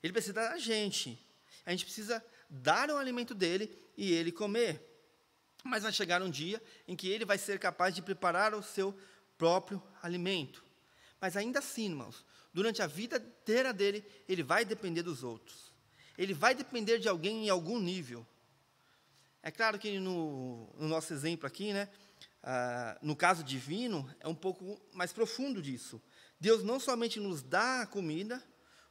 Ele precisa da gente. A gente precisa dar o alimento dele e ele comer. Mas vai chegar um dia em que ele vai ser capaz de preparar o seu próprio alimento. Mas ainda assim, irmãos, durante a vida inteira dele, ele vai depender dos outros. Ele vai depender de alguém em algum nível. É claro que no nosso exemplo aqui, né, no caso divino, é um pouco mais profundo disso. Deus não somente nos dá a comida,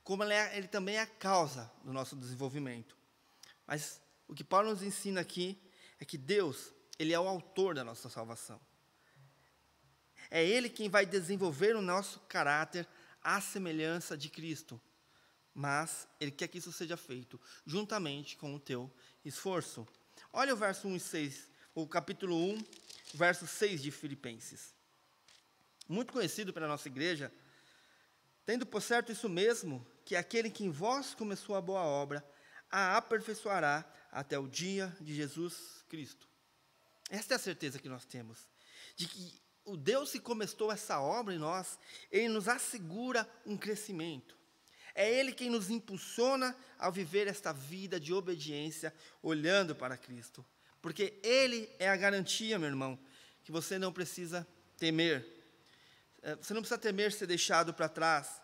como ele também é a causa do nosso desenvolvimento. Mas o que Paulo nos ensina aqui é que Deus, ele é o autor da nossa salvação. É Ele quem vai desenvolver o nosso caráter à semelhança de Cristo. Mas Ele quer que isso seja feito juntamente com o teu esforço. Olha o verso 1 e 6, o capítulo 1, verso 6 de Filipenses. Muito conhecido pela nossa igreja, tendo por certo isso mesmo, que aquele que em vós começou a boa obra, a aperfeiçoará até o dia de Jesus Cristo. Esta é a certeza que nós temos, de que o Deus que começou essa obra em nós, Ele nos assegura um crescimento. É Ele quem nos impulsiona a viver esta vida de obediência, olhando para Cristo. Porque Ele é a garantia, meu irmão, que você não precisa temer. Você não precisa temer ser deixado para trás.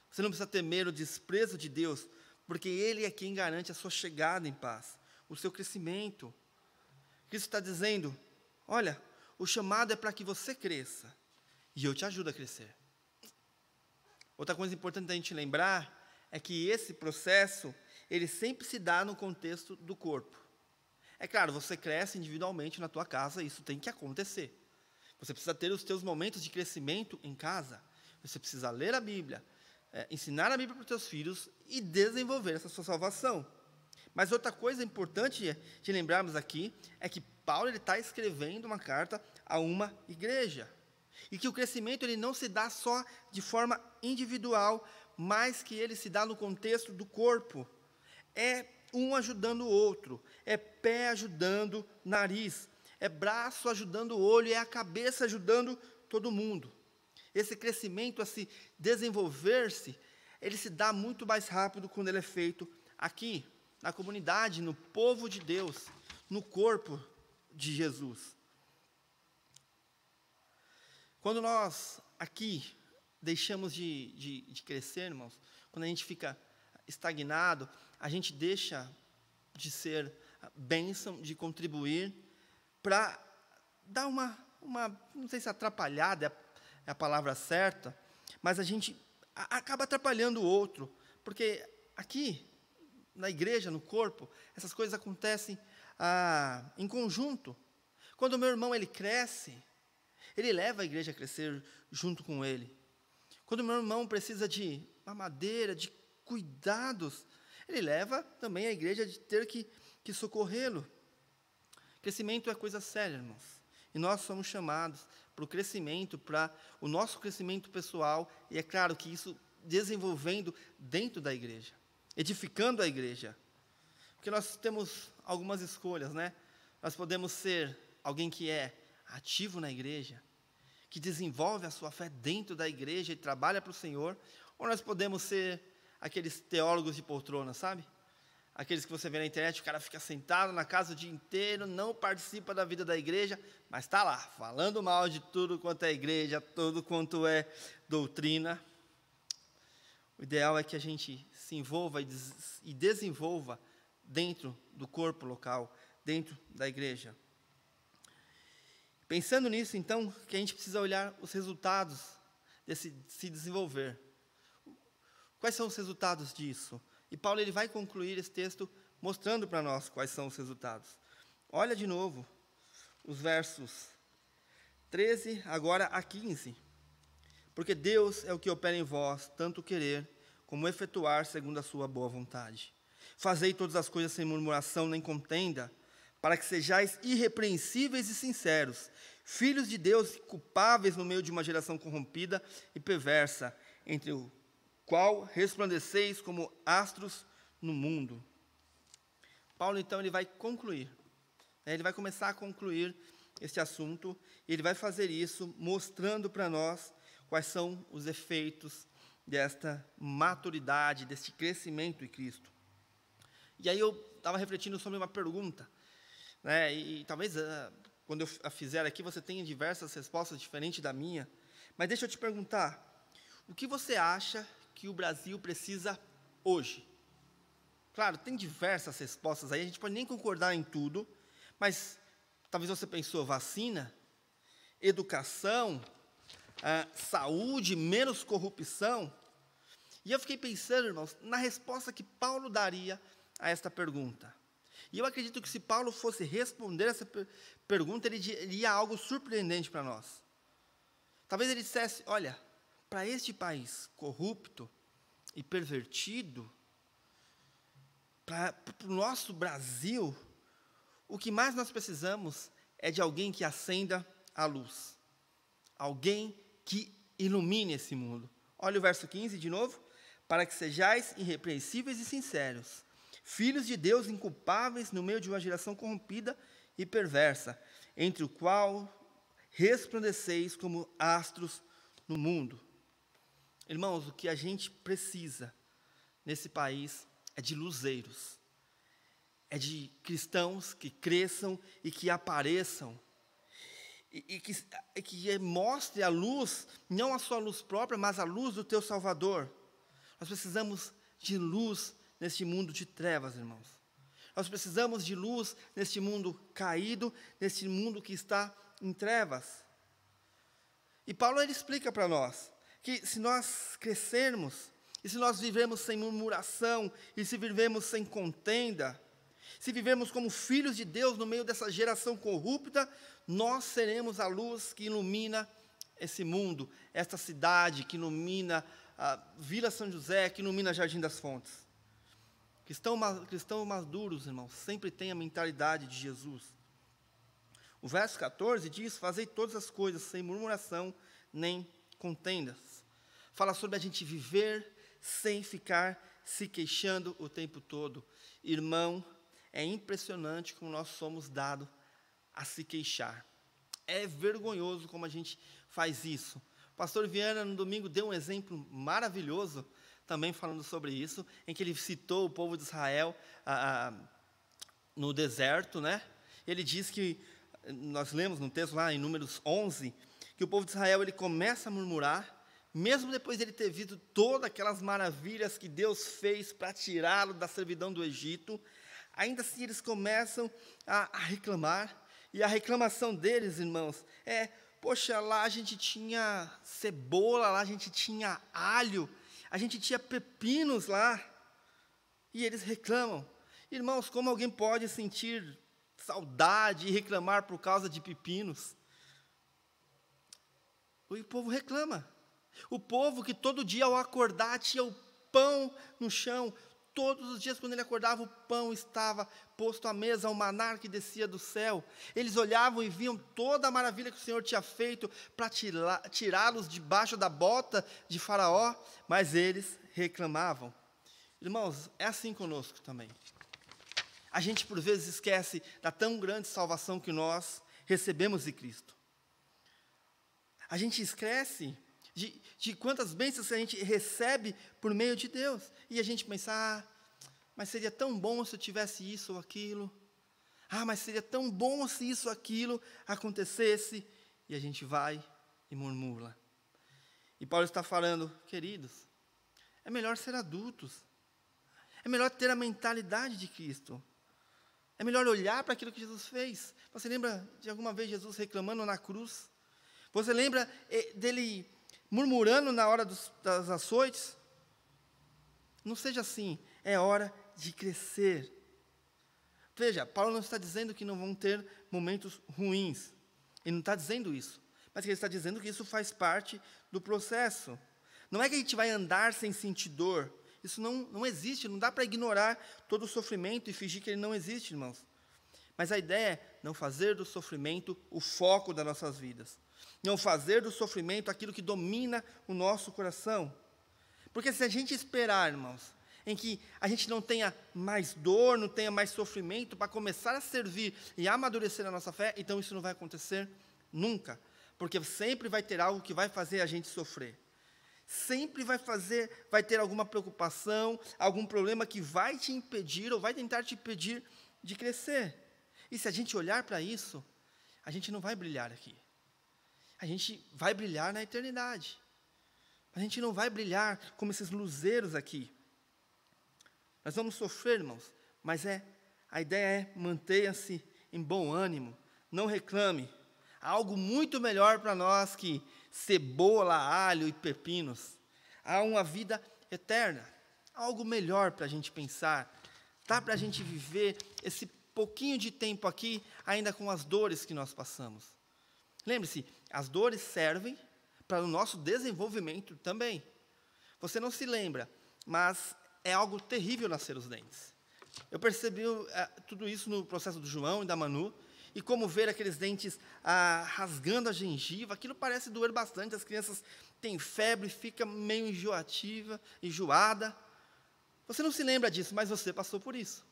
Você não precisa temer o desprezo de Deus, porque Ele é quem garante a sua chegada em paz, o seu crescimento. Cristo está dizendo, olha, o chamado é para que você cresça, e eu te ajudo a crescer. Outra coisa importante da gente lembrar é que esse processo, ele sempre se dá no contexto do corpo. É claro, você cresce individualmente na tua casa, isso tem que acontecer. Você precisa ter os teus momentos de crescimento em casa. Você precisa ler a Bíblia, ensinar a Bíblia para os teus filhos e desenvolver essa sua salvação. Mas outra coisa importante de lembrarmos aqui é que Paulo está escrevendo uma carta a uma igreja. E que o crescimento ele não se dá só de forma individual, mas que ele se dá no contexto do corpo. É um ajudando o outro, é pé ajudando nariz, é braço ajudando o olho, é a cabeça ajudando todo mundo. Esse crescimento a se desenvolver-se, ele se dá muito mais rápido quando ele é feito aqui, na comunidade, no povo de Deus, no corpo de Jesus. Quando nós aqui deixamos de crescer, irmãos, quando a gente fica estagnado, a gente deixa de ser bênção, de contribuir para dar uma, não sei se atrapalhada é a palavra certa, mas a gente acaba atrapalhando o outro, porque aqui, na igreja, no corpo, essas coisas acontecem em conjunto. Quando o meu irmão ele cresce, ele leva a igreja a crescer junto com ele. Quando o meu irmão precisa de mamadeira, de cuidados, ele leva também a igreja de ter que socorrê-lo. Crescimento é coisa séria, irmãos. E nós somos chamados para o crescimento, para o nosso crescimento pessoal, e é claro que isso desenvolvendo dentro da igreja, edificando a igreja. Porque nós temos algumas escolhas, né? Nós podemos ser alguém que é ativo na igreja, que desenvolve a sua fé dentro da igreja e trabalha para o Senhor, ou nós podemos ser aqueles teólogos de poltrona, sabe? Aqueles que você vê na internet, o cara fica sentado na casa o dia inteiro, não participa da vida da igreja, mas está lá, falando mal de tudo quanto é igreja, tudo quanto é doutrina. O ideal é que a gente se envolva e desenvolva dentro do corpo local, dentro da igreja. Pensando nisso, então, que a gente precisa olhar os resultados desse se desenvolver. Quais são os resultados disso? E Paulo ele vai concluir esse texto mostrando para nós quais são os resultados. Olha de novo os versos 13 agora a 15. Porque Deus é o que opera em vós, tanto querer como efetuar segundo a sua boa vontade. Fazei todas as coisas sem murmuração nem contenda, para que sejais irrepreensíveis e sinceros, filhos de Deus culpáveis no meio de uma geração corrompida e perversa, entre o qual resplandeceis como astros no mundo. Paulo, então, ele vai concluir. Ele vai começar a concluir este assunto, e ele vai fazer isso mostrando para nós quais são os efeitos desta maturidade, deste crescimento em Cristo. E aí eu estava refletindo sobre uma pergunta, né? E talvez quando eu a fizer aqui você tenha diversas respostas diferentes da minha, mas deixa eu te perguntar, o que você acha que o Brasil precisa hoje? Claro, tem diversas respostas aí, a gente pode nem concordar em tudo, mas talvez você pensou vacina, educação, saúde, menos corrupção. E eu fiquei pensando, irmãos, na resposta que Paulo daria a esta pergunta. E eu acredito que se Paulo fosse responder essa pergunta, ele diria algo surpreendente para nós. Talvez ele dissesse, olha, para este país corrupto e pervertido, para o nosso Brasil, o que mais nós precisamos é de alguém que acenda a luz. Alguém que ilumine esse mundo. Olha o verso 15 de novo. Para que sejais irrepreensíveis e sinceros, filhos de Deus inculpáveis no meio de uma geração corrompida e perversa, entre o qual resplandeceis como astros no mundo. Irmãos, o que a gente precisa nesse país é de luzeiros, é de cristãos que cresçam e que apareçam, e que mostre a luz, não a sua luz própria, mas a luz do teu Salvador. Nós precisamos de luz neste mundo de trevas, irmãos. Nós precisamos de luz neste mundo caído, neste mundo que está em trevas. E Paulo ele explica para nós que se nós crescermos, e se nós vivemos sem murmuração, e se vivemos sem contenda, se vivemos como filhos de Deus no meio dessa geração corrupta, nós seremos a luz que ilumina esse mundo, esta cidade, que ilumina a Vila São José, que ilumina Jardim das Fontes. Cristãos maduros, irmãos, sempre têm a mentalidade de Jesus. O verso 14 diz, fazei todas as coisas sem murmuração nem contendas. Fala sobre a gente viver sem ficar se queixando o tempo todo. Irmão, é impressionante como nós somos dados a se queixar. É vergonhoso como a gente faz isso. O pastor Viana, no domingo, deu um exemplo maravilhoso, também falando sobre isso, em que ele citou o povo de Israel no deserto, né? Ele diz que, nós lemos no texto lá em Números 11, que o povo de Israel ele começa a murmurar, mesmo depois de ele ter visto todas aquelas maravilhas que Deus fez para tirá-lo da servidão do Egito, ainda assim eles começam a reclamar, e a reclamação deles, irmãos, é, poxa, lá a gente tinha cebola, lá a gente tinha alho, a gente tinha pepinos lá, e eles reclamam. Irmãos, como alguém pode sentir saudade e reclamar por causa de pepinos? O povo reclama. O povo que todo dia ao acordar tinha o pão no chão. Todos os dias quando ele acordava o pão estava posto à mesa, o maná que descia do céu. Eles olhavam e viam toda a maravilha que o Senhor tinha feito para tirá-los debaixo da bota de Faraó, mas eles reclamavam. Irmãos, é assim conosco também. A gente por vezes esquece da tão grande salvação que nós recebemos de Cristo. A gente esquece de quantas bênçãos a gente recebe por meio de Deus. E a gente pensa, mas seria tão bom se eu tivesse isso ou aquilo. Mas seria tão bom se isso ou aquilo acontecesse. E a gente vai e murmura. E Paulo está falando, queridos, é melhor ser adultos. É melhor ter a mentalidade de Cristo. É melhor olhar para aquilo que Jesus fez. Você lembra de alguma vez Jesus reclamando na cruz? Você lembra dele murmurando na hora das açoites? Não seja assim, é hora de crescer. Veja, Paulo não está dizendo que não vão ter momentos ruins. Ele não está dizendo isso. Mas ele está dizendo que isso faz parte do processo. Não é que a gente vai andar sem sentir dor. Isso não existe, não dá para ignorar todo o sofrimento e fingir que ele não existe, irmãos. Mas a ideia é não fazer do sofrimento o foco das nossas vidas. Não fazer do sofrimento aquilo que domina o nosso coração. Porque se a gente esperar, irmãos, em que a gente não tenha mais dor, não tenha mais sofrimento, para começar a servir e amadurecer a nossa fé, então isso não vai acontecer nunca. Porque sempre vai ter algo que vai fazer a gente sofrer. Sempre vai ter alguma preocupação, algum problema que vai te impedir ou vai tentar te impedir de crescer. E se a gente olhar para isso, a gente não vai brilhar aqui. A gente vai brilhar na eternidade. A gente não vai brilhar como esses luzeiros aqui. Nós vamos sofrer, irmãos, mas a ideia é mantenha-se em bom ânimo, não reclame. Há algo muito melhor para nós que cebola, alho e pepinos. Há uma vida eterna, há algo melhor para a gente pensar. Dá para a gente viver esse pouquinho de tempo aqui, ainda com as dores que nós passamos. Lembre-se, as dores servem para o nosso desenvolvimento também. Você não se lembra, mas é algo terrível nascer os dentes. Eu percebi tudo isso no processo do João e da Manu, e como ver aqueles dentes rasgando a gengiva, aquilo parece doer bastante, as crianças têm febre, fica meio enjoada. Você não se lembra disso, mas você passou por isso.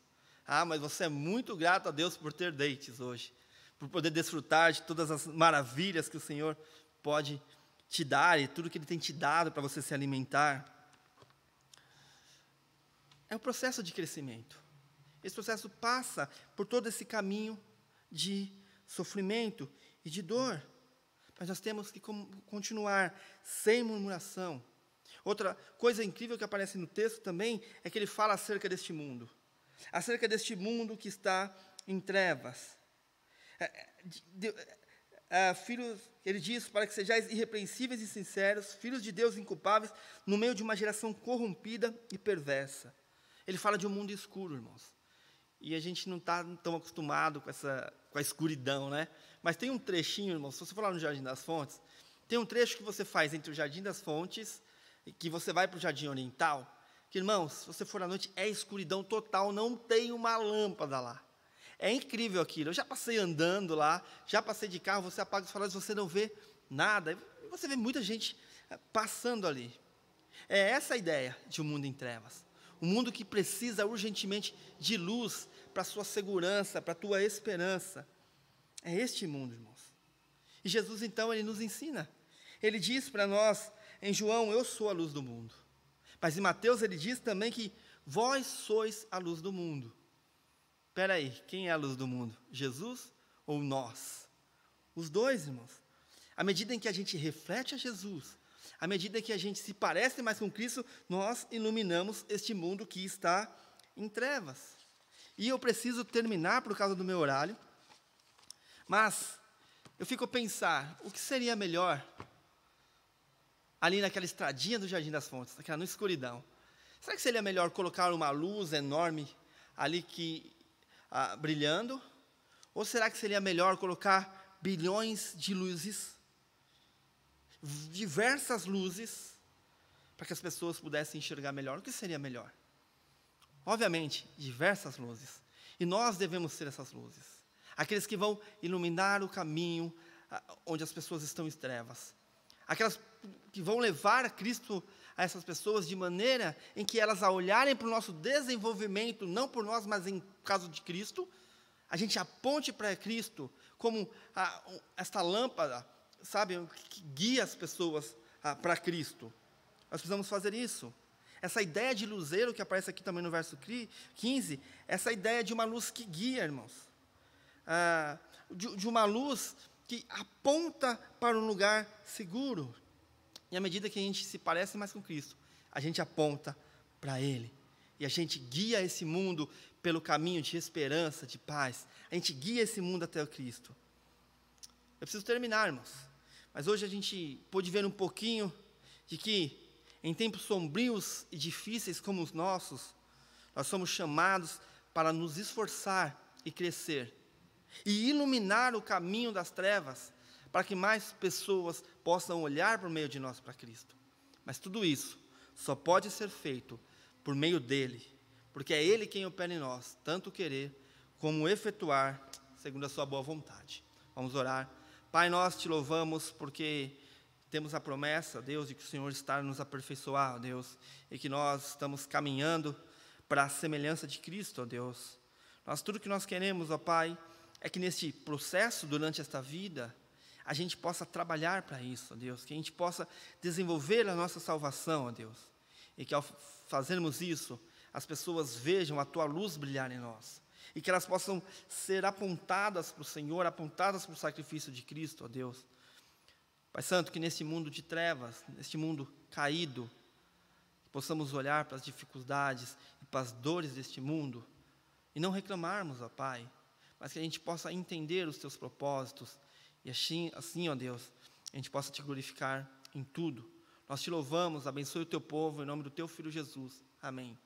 Mas você é muito grato a Deus por ter dentes hoje, por poder desfrutar de todas as maravilhas que o Senhor pode te dar, e tudo que Ele tem te dado para você se alimentar. É um processo de crescimento. Esse processo passa por todo esse caminho de sofrimento e de dor. Mas nós temos que continuar sem murmuração. Outra coisa incrível que aparece no texto também é que ele fala acerca deste mundo. Acerca deste mundo que está em trevas. Filhos, ele diz, para que sejais irrepreensíveis e sinceros, filhos de Deus inculpáveis, no meio de uma geração corrompida e perversa. Ele fala de um mundo escuro, irmãos. E a gente não está tão acostumado com a escuridão, né? Mas tem um trechinho, irmãos, se você for lá no Jardim das Fontes, tem um trecho que você faz entre o Jardim das Fontes e que você vai para o Jardim Oriental, que, irmãos, se você for à noite, é escuridão total, não tem uma lâmpada lá. É incrível aquilo. Eu já passei andando lá, já passei de carro, você apaga os faróis, você não vê nada. E você vê muita gente passando ali. É essa a ideia de um mundo em trevas. Um mundo que precisa urgentemente de luz para a sua segurança, para a tua esperança. É este mundo, irmãos. E Jesus, então, Ele nos ensina. Ele diz para nós, em João, eu sou a luz do mundo. Mas em Mateus, Ele diz também que vós sois a luz do mundo. Espera aí, quem é a luz do mundo? Jesus ou nós? Os dois, irmãos. À medida em que a gente reflete a Jesus, à medida que a gente se parece mais com Cristo, nós iluminamos este mundo que está em trevas. E eu preciso terminar por causa do meu horário, mas eu fico a pensar, o que seria melhor ali naquela estradinha do Jardim das Fontes, naquela no escuridão? Será que seria melhor colocar uma luz enorme ali brilhando? Ou será que seria melhor colocar bilhões de luzes, diversas luzes, para que as pessoas pudessem enxergar melhor? O que seria melhor? Obviamente, diversas luzes. E nós devemos ser essas luzes. Aqueles que vão iluminar o caminho onde as pessoas estão em trevas. Aquelas que vão levar a Cristo a essas pessoas de maneira em que elas, ao olharem para o nosso desenvolvimento, não por nós, mas em caso de Cristo, a gente aponte para Cristo como esta lâmpada, sabe, que guia as pessoas para Cristo. Nós precisamos fazer isso. Essa ideia de luzeiro que aparece aqui também no verso 15, essa ideia de uma luz que guia, irmãos. De uma luz que aponta para um lugar seguro. E à medida que a gente se parece mais com Cristo, a gente aponta para Ele. e a gente guia esse mundo pelo caminho de esperança, de paz. A gente guia esse mundo até o Cristo. Eu preciso terminar, irmãos. Mas hoje a gente pôde ver um pouquinho de que, em tempos sombrios e difíceis como os nossos, nós somos chamados para nos esforçar e crescer, e iluminar o caminho das trevas, para que mais pessoas possam olhar por meio de nós para Cristo. Mas tudo isso só pode ser feito por meio dEle, porque é Ele quem opera em nós, tanto querer como efetuar, segundo a sua boa vontade. Vamos orar. Pai, nós te louvamos porque temos a promessa, Deus, de que o Senhor está a nos aperfeiçoar, ó Deus, e que nós estamos caminhando para a semelhança de Cristo, ó Deus. Tudo que nós queremos, ó Pai, é que neste processo, durante esta vida, a gente possa trabalhar para isso, ó Deus, que a gente possa desenvolver a nossa salvação, ó Deus, e que ao fazermos isso, as pessoas vejam a Tua luz brilhar em nós, e que elas possam ser apontadas para o Senhor, apontadas para o sacrifício de Cristo, ó Deus. Pai Santo, que nesse mundo de trevas, neste mundo caído, possamos olhar para as dificuldades e para as dores deste mundo, e não reclamarmos, ó Pai, mas que a gente possa entender os Teus propósitos, e assim, ó Deus, a gente possa Te glorificar em tudo. Nós Te louvamos, abençoe o Teu povo, em nome do Teu Filho Jesus. Amém.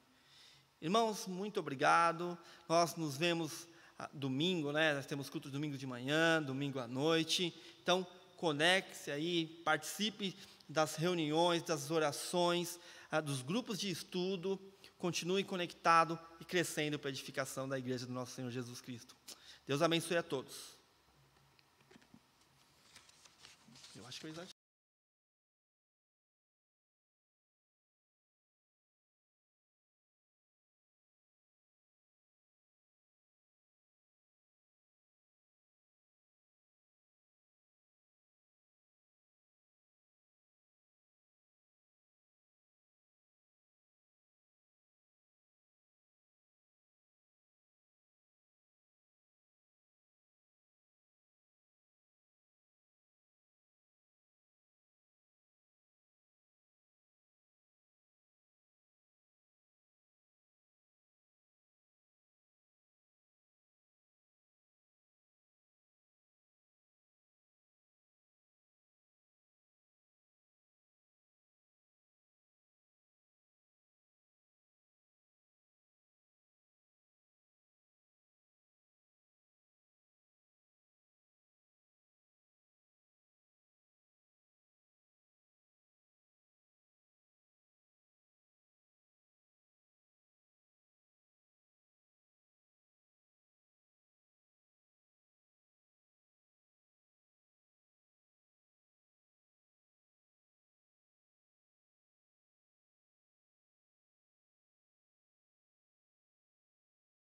Irmãos, muito obrigado. Nós nos vemos domingo, né? Nós temos cultos domingo de manhã, domingo à noite. Então, conecte-se aí, participe das reuniões, das orações, dos grupos de estudo. Continue conectado e crescendo para a edificação da igreja do nosso Senhor Jesus Cristo. Deus abençoe a todos. Eu acho que eu exagerei.